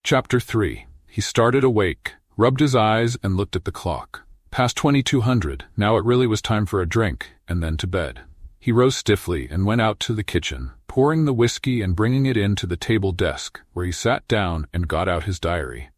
Chapter 3. He started awake, rubbed his eyes, and looked at the clock. Past 2200, now it really was time for a drink, and then to bed. He rose stiffly and went out to the kitchen, pouring the whiskey and bringing it in to the table desk, where he sat down and got out his diary.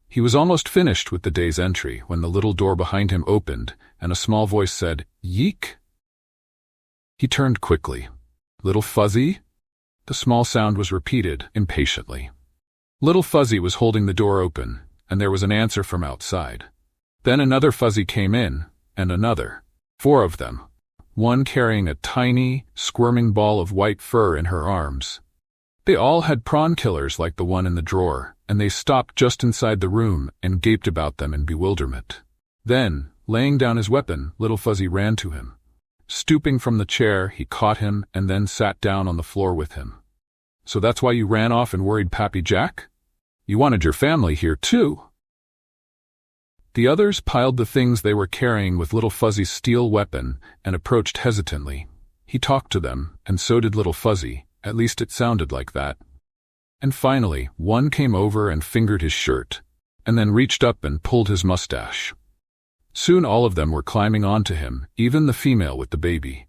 He was almost finished with the day's entry when the little door behind him opened, and a small voice said, "Yeek!" He turned quickly. "Little Fuzzy?" The small sound was repeated, impatiently. Little Fuzzy was holding the door open, and there was an answer from outside. Then another Fuzzy came in, and another. 4 of them, one carrying a tiny, squirming ball of white fur in her arms. They all had prawn killers like the one in the drawer, and they stopped just inside the room and gaped about them in bewilderment. Then, laying down his weapon, Little Fuzzy ran to him. Stooping from the chair, he caught him and then sat down on the floor with him. "So that's why you ran off and worried Pappy Jack? You wanted your family here, too." The others piled the things they were carrying with Little Fuzzy's steel weapon and approached hesitantly. He talked to them, and so did Little Fuzzy, at least it sounded like that. And finally, one came over and fingered his shirt, and then reached up and pulled his mustache. Soon all of them were climbing onto him, even the female with the baby.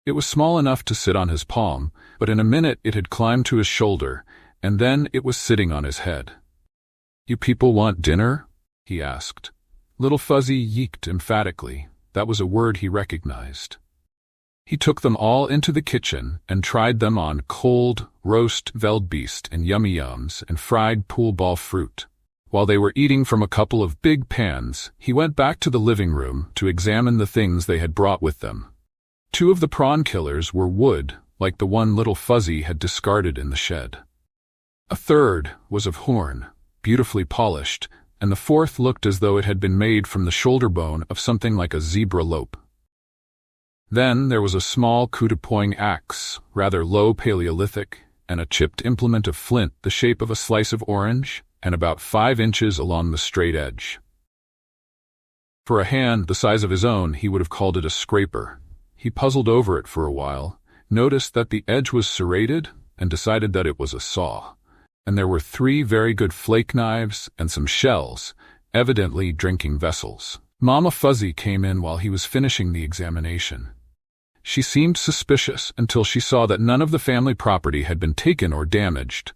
It was small enough to sit on his palm, but in a minute it had climbed to his shoulder, and then it was sitting on his head. "You people want dinner?" he asked. Little Fuzzy yeeked emphatically. That was a word he recognized. He took them all into the kitchen and tried them on cold, roast veldbeest and yummy yums and fried pool ball fruit. While they were eating from a couple of big pans, he went back to the living room to examine the things they had brought with them. 2 of the prawn killers were wood, like the one Little Fuzzy had discarded in the shed. A third was of horn, beautifully polished, and the 4th looked as though it had been made from the shoulder bone of something like a zebra lope. Then there was a small coup-de-poing axe, rather low Paleolithic, and a chipped implement of flint the shape of a slice of orange, and about 5 inches along the straight edge. For a hand the size of his own, he would have called it a scraper. He puzzled over it for a while, noticed that the edge was serrated, and decided that it was a saw. And there were 3 very good flake knives and some shells, evidently drinking vessels. Mama Fuzzy came in while he was finishing the examination. She seemed suspicious until she saw that none of the family property had been taken or damaged.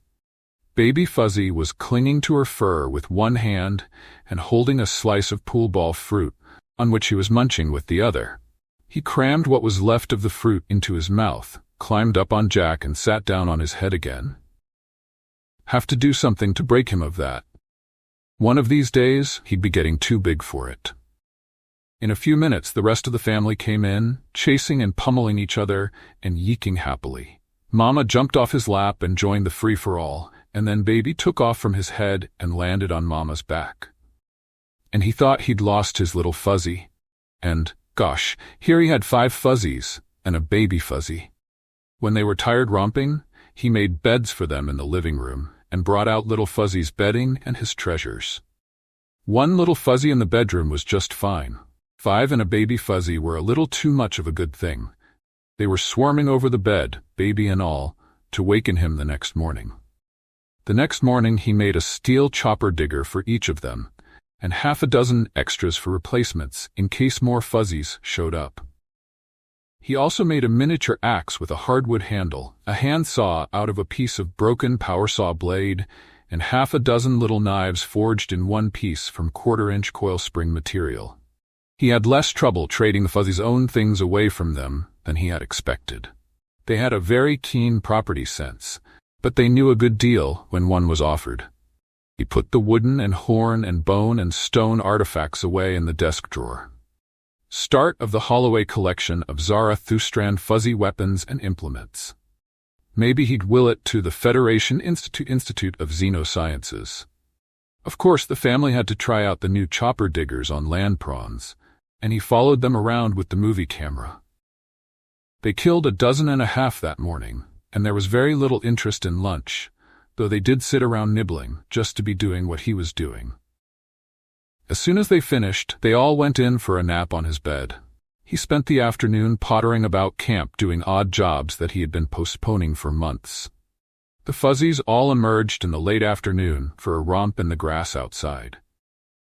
Baby Fuzzy was clinging to her fur with one hand and holding a slice of pool ball fruit, on which he was munching with the other. He crammed what was left of the fruit into his mouth, climbed up on Jack and sat down on his head again. Have to do something to break him of that. One of these days, he'd be getting too big for it. In a few minutes, the rest of the family came in, chasing and pummeling each other and yeeking happily. Mama jumped off his lap and joined the free-for-all, and then Baby took off from his head and landed on Mama's back. And he thought he'd lost his Little Fuzzy. And, gosh, here he had 5 Fuzzies and a Baby Fuzzy. When they were tired romping, he made beds for them in the living room and brought out Little Fuzzy's bedding and his treasures. 1 Little Fuzzy in the bedroom was just fine. 5 and a Baby Fuzzy were a little too much of a good thing. They were swarming over the bed, baby and all, to waken him the next morning. The next morning he made a steel chopper digger for each of them, and 6 extras for replacements in case more Fuzzies showed up. He also made a miniature axe with a hardwood handle, a hand saw out of a piece of broken power saw blade, and 6 little knives forged in one piece from 1/4-inch coil spring material. He had less trouble trading the Fuzzies' own things away from them than he had expected. They had a very keen property sense, but they knew a good deal when one was offered. He put the wooden and horn and bone and stone artifacts away in the desk drawer. Start of the Holloway collection of Zarathustran fuzzy weapons and implements. Maybe he'd will it to the Federation Institute of Xenosciences. Of course, the family had to try out the new chopper diggers on land prawns, and he followed them around with the movie camera. They killed 1.5 that morning, and there was very little interest in lunch, though they did sit around nibbling just to be doing what he was doing. As soon as they finished, they all went in for a nap on his bed. He spent the afternoon pottering about camp doing odd jobs that he had been postponing for months. The Fuzzies all emerged in the late afternoon for a romp in the grass outside.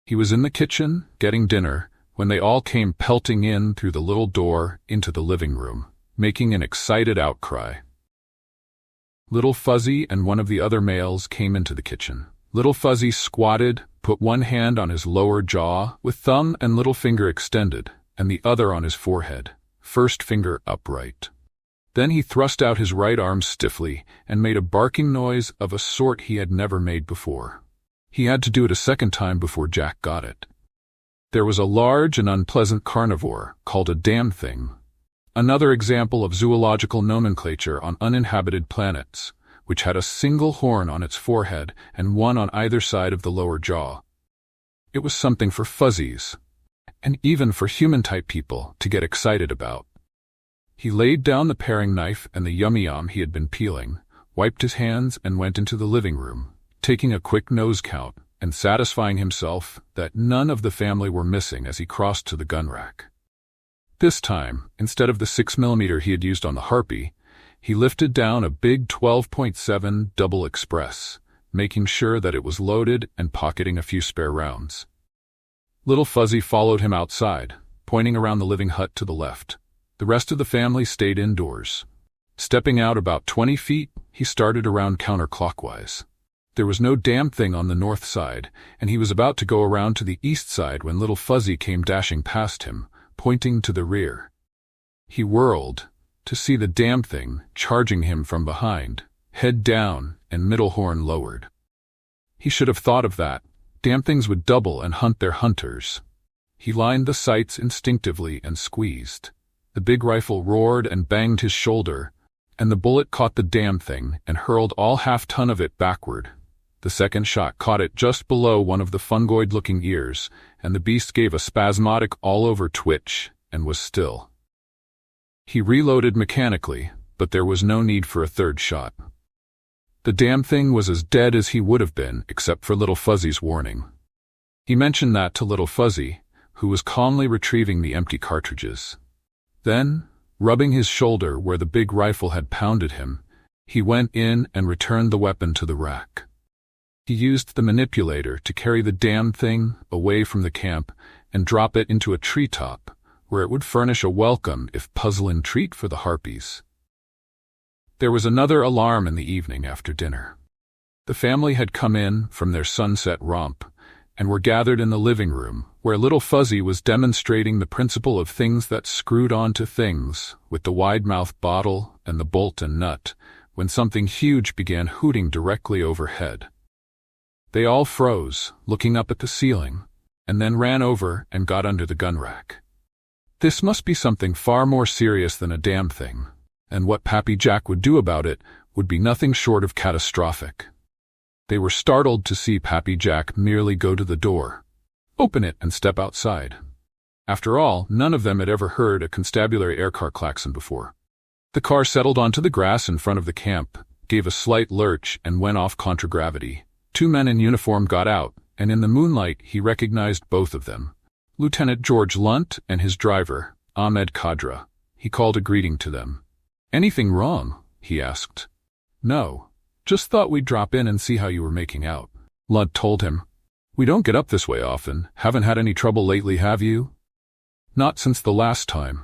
He was in the kitchen, getting dinner, when they all came pelting in through the little door into the living room, making an excited outcry. Little Fuzzy and one of the other males came into the kitchen. Little Fuzzy squatted, put one hand on his lower jaw, with thumb and little finger extended, and the other on his forehead, first finger upright. Then he thrust out his right arm stiffly and made a barking noise of a sort he had never made before. He had to do it a second time before Jack got it. There was a large and unpleasant carnivore called a damn thing, another example of zoological nomenclature on uninhabited planets, which had a single horn on its forehead and one on either side of the lower jaw. It was something for Fuzzies, and even for human-type people, to get excited about. He laid down the paring knife and the yum-yum he had been peeling, wiped his hands and went into the living room, taking a quick nose count and satisfying himself that none of the family were missing as he crossed to the gun rack. This time, instead of the 6mm he had used on the Harpy, he lifted down a big 12.7 double express, making sure that it was loaded and pocketing a few spare rounds. Little Fuzzy followed him outside, pointing around the living hut to the left. The rest of the family stayed indoors. Stepping out about 20 feet, he started around counterclockwise. There was no damn thing on the north side, and he was about to go around to the east side when Little Fuzzy came dashing past him, pointing to the rear. He whirled to see the damn thing charging him from behind, head down and middle horn lowered. He should have thought of that. Damn things would double and hunt their hunters. He lined the sights instinctively and squeezed. The big rifle roared and banged his shoulder, and the bullet caught the damn thing and hurled all half-ton of it backward. The second shot caught it just below one of the fungoid-looking ears, and the beast gave a spasmodic all-over twitch and was still. He reloaded mechanically, but there was no need for a third shot. The damn thing was as dead as he would have been except for Little Fuzzy's warning. He mentioned that to Little Fuzzy, who was calmly retrieving the empty cartridges. Then, rubbing his shoulder where the big rifle had pounded him, he went in and returned the weapon to the rack. He used the manipulator to carry the damn thing away from the camp and drop it into a treetop, where it would furnish a welcome if puzzling treat for the Harpies. There was another alarm in the evening after dinner. The family had come in from their sunset romp and were gathered in the living room, where Little Fuzzy was demonstrating the principle of things that screwed onto things with the wide-mouth bottle and the bolt and nut, when something huge began hooting directly overhead. They all froze, looking up at the ceiling, and then ran over and got under the gun rack. This must be something far more serious than a damn thing, and what Pappy Jack would do about it would be nothing short of catastrophic. They were startled to see Pappy Jack merely go to the door, open it, and step outside. After all, none of them had ever heard a constabulary aircar klaxon before. The car settled onto the grass in front of the camp, gave a slight lurch, and went off contragravity. Two men in uniform got out, and in the moonlight he recognized both of them. Lieutenant George Lunt and his driver, Ahmed Khadra. He called a greeting to them. "Anything wrong?" he asked. "No. Just thought we'd drop in and see how you were making out," Lunt told him. "We don't get up this way often. Haven't had any trouble lately, have you?" "Not since the last time."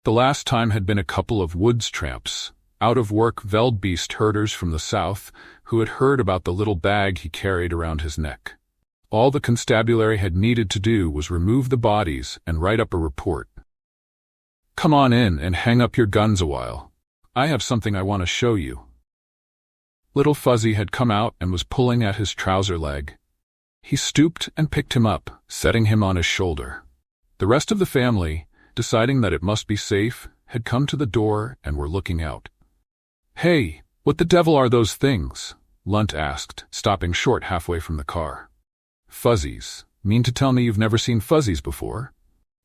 The last time had been a couple of woods tramps, out-of-work Veldbeest herders from the south, who had heard about the little bag he carried around his neck. All the constabulary had needed to do was remove the bodies and write up a report. "Come on in and hang up your guns a while. I have something I want to show you." Little Fuzzy had come out and was pulling at his trouser leg. He stooped and picked him up, setting him on his shoulder. The rest of the family, deciding that it must be safe, had come to the door and were looking out. "Hey, what the devil are those things?" Lunt asked, stopping short halfway from the car. "Fuzzies. Mean to tell me you've never seen fuzzies before?"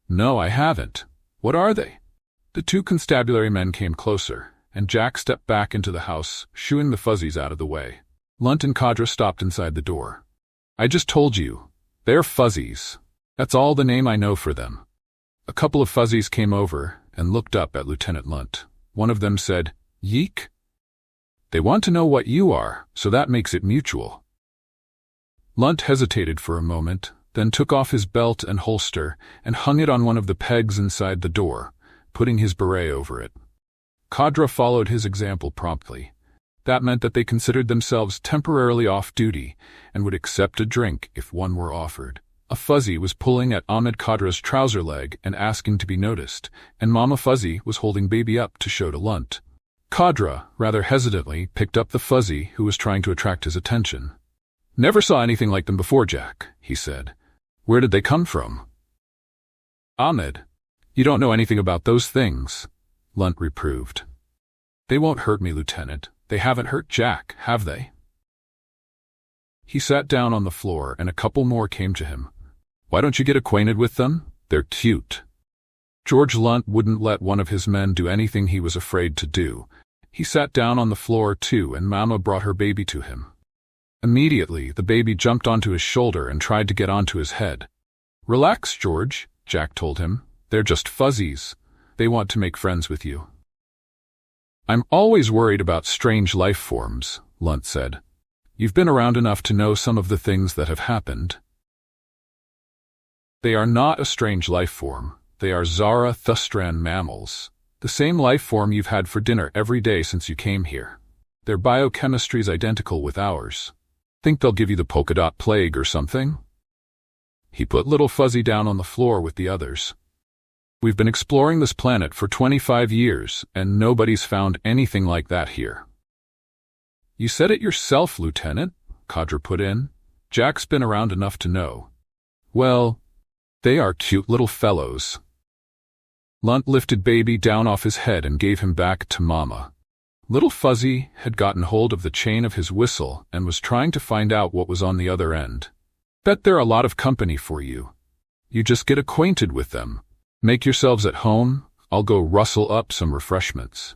"No, I haven't. What are they?" The two constabulary men came closer, and Jack stepped back into the house, shooing the fuzzies out of the way. Lunt and Khadra stopped inside the door. "I just told you. They're fuzzies. That's all the name I know for them." A couple of fuzzies came over and looked up at Lieutenant Lunt. One of them said, "Yeek?" They want to know what you are, so that makes it mutual. Lunt hesitated for a moment, then took off his belt and holster and hung it on one of the pegs inside the door, putting his beret over it. Khadra followed his example promptly. That meant that they considered themselves temporarily off duty and would accept a drink if one were offered. A Fuzzy was pulling at Ahmed Khadra's trouser leg and asking to be noticed, and Mama Fuzzy was holding baby up to show to Lunt. Khadra, rather hesitantly, picked up the Fuzzy who was trying to attract his attention. "Never saw anything like them before, Jack," he said. "Where did they come from?" "Ahmed, you don't know anything about those things," Lunt reproved. "They won't hurt me, Lieutenant. They haven't hurt Jack, have they?" He sat down on the floor and a couple more came to him. "Why don't you get acquainted with them? They're cute." George Lunt wouldn't let one of his men do anything he was afraid to do. He sat down on the floor too, and Mama brought her baby to him. Immediately, the baby jumped onto his shoulder and tried to get onto his head. "Relax, George," Jack told him. "They're just fuzzies. They want to make friends with you." "I'm always worried about strange life forms," Lunt said. "You've been around enough to know some of the things that have happened." "They are not a strange life form. They are Zarathustran mammals. The same life form you've had for dinner every day since you came here. Their biochemistry's identical with ours. Think they'll give you the polka dot plague or something?" He put Little Fuzzy down on the floor with the others. "We've been exploring this planet for 25 years, and nobody's found anything like that here." "You said it yourself, Lieutenant," Khadra put in. "Jack's been around enough to know." "Well, they are cute little fellows." Lunt lifted baby down off his head and gave him back to Mama. Little Fuzzy had gotten hold of the chain of his whistle and was trying to find out what was on the other end. "Bet they're a lot of company for you. You just get acquainted with them. Make yourselves at home. I'll go rustle up some refreshments."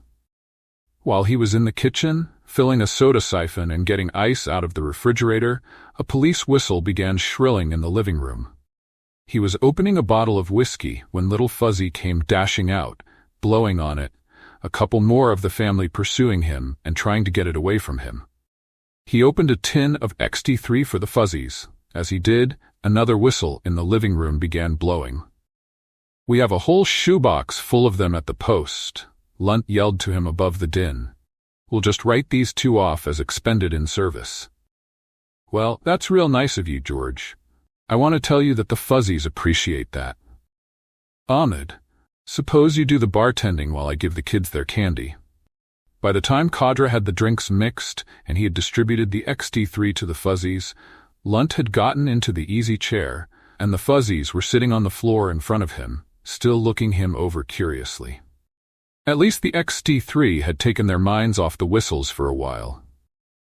While he was in the kitchen, filling a soda siphon and getting ice out of the refrigerator, a police whistle began shrilling in the living room. He was opening a bottle of whiskey when Little Fuzzy came dashing out, blowing on it, a couple more of the family pursuing him and trying to get it away from him. He opened a tin of XT3 for the Fuzzies. As he did, another whistle in the living room began blowing. "We have a whole shoebox full of them at the post," Lunt yelled to him above the din. "We'll just write these two off as expended in service." "Well, that's real nice of you, George. I want to tell you that the Fuzzies appreciate that. Ahmed, suppose you do the bartending while I give the kids their candy." By the time Khadra had the drinks mixed and he had distributed the XT3 to the Fuzzies, Lunt had gotten into the easy chair, and the Fuzzies were sitting on the floor in front of him, still looking him over curiously. At least the XT3 had taken their minds off the whistles for a while.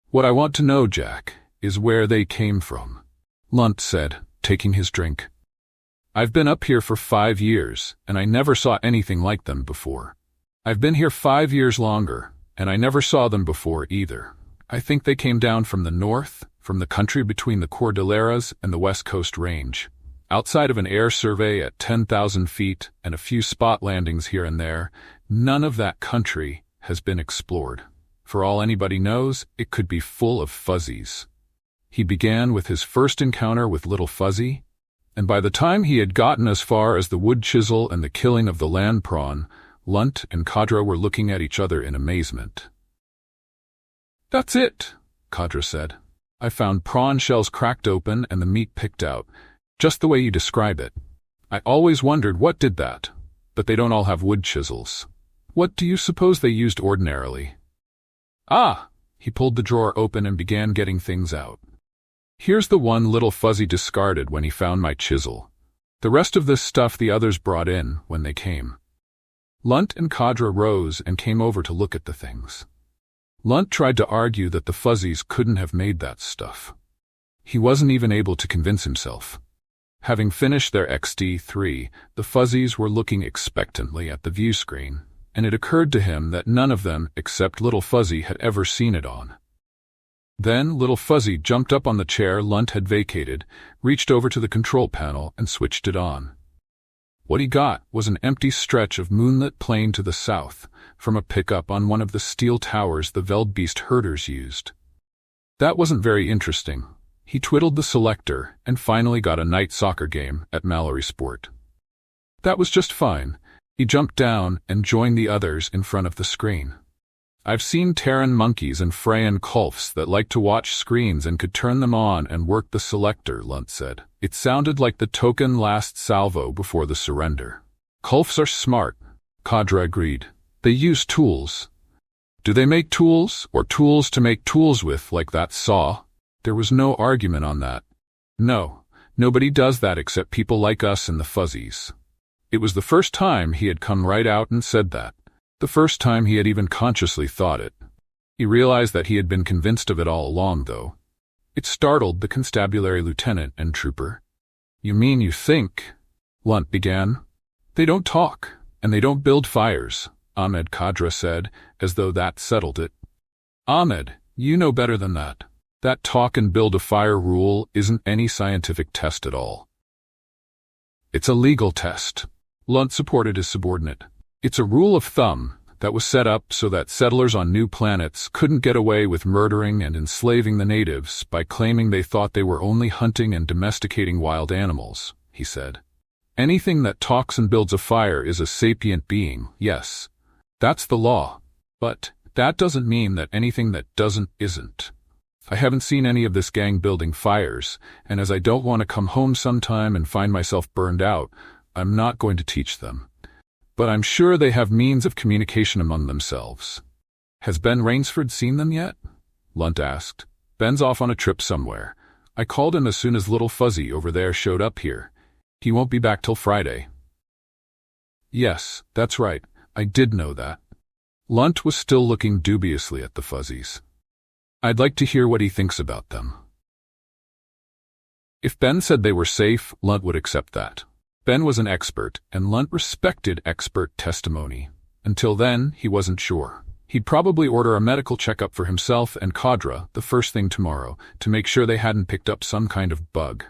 "What I want to know, Jack, is where they came from," Lunt said, taking his drink. "I've been up here for 5 years, and I never saw anything like them before. I've been here 5 years longer, and I never saw them before either. I think they came down from the north, from the country between the Cordilleras and the West Coast Range. Outside of an air survey at 10,000 feet and a few spot landings here and there, none of that country has been explored. For all anybody knows, it could be full of Fuzzies." He began with his first encounter with Little Fuzzy, and by the time he had gotten as far as the wood chisel and the killing of the land prawn, Lunt and Khadra were looking at each other in amazement. "That's it," Khadra said. "I found prawn shells cracked open and the meat picked out, just the way you describe it. I always wondered what did that, but they don't all have wood chisels. What do you suppose they used ordinarily?" "Ah!" He pulled the drawer open and began getting things out. "Here's the one Little Fuzzy discarded when he found my chisel. The rest of this stuff the others brought in when they came." Lunt and Khadra rose and came over to look at the things. Lunt tried to argue that the Fuzzies couldn't have made that stuff. He wasn't even able to convince himself. Having finished their XT3, the Fuzzies were looking expectantly at the view screen, and it occurred to him that none of them except Little Fuzzy had ever seen it on. Then Little Fuzzy jumped up on the chair Lunt had vacated, reached over to the control panel and switched it on. What he got was an empty stretch of moonlit plain to the south, from a pickup on one of the steel towers the Veldbeest herders used. That wasn't very interesting. He twiddled the selector and finally got a night soccer game at Mallory Sport. That was just fine. He jumped down and joined the others in front of the screen. I've seen Terran monkeys and Freyan Kulfs that like to watch screens and could turn them on and work the selector, Lunt said. It sounded like the token last salvo before the surrender. Kulfs are smart, Kadra agreed. They use tools. Do they make tools, or tools to make tools with, like that saw? There was no argument on that. No, nobody does that except people like us and the Fuzzies. It was the first time he had come right out and said that. The first time he had even consciously thought it. He realized that he had been convinced of it all along, though. It startled the constabulary lieutenant and trooper. You mean you think? Lunt began. They don't talk, and they don't build fires, Ahmed Kadra said, as though that settled it. Ahmed, you know better than that. That talk and build a fire rule isn't any scientific test at all. It's a legal test. Lunt supported his subordinate. It's a rule of thumb that was set up so that settlers on new planets couldn't get away with murdering and enslaving the natives by claiming they thought they were only hunting and domesticating wild animals, he said. Anything that talks and builds a fire is a sapient being, yes. That's the law. But that doesn't mean that anything that doesn't isn't. I haven't seen any of this gang building fires, and as I don't want to come home sometime and find myself burned out, I'm not going to teach them. But I'm sure they have means of communication among themselves. Has Ben Rainsford seen them yet? Lunt asked. Ben's off on a trip somewhere. I called him as soon as Little Fuzzy over there showed up here. He won't be back till Friday. Yes, that's right. I did know that. Lunt was still looking dubiously at the Fuzzies. I'd like to hear what he thinks about them. If Ben said they were safe, Lunt would accept that. Ben was an expert, and Lunt respected expert testimony. Until then, he wasn't sure. He'd probably order a medical checkup for himself and Kadra the first thing tomorrow to make sure they hadn't picked up some kind of bug.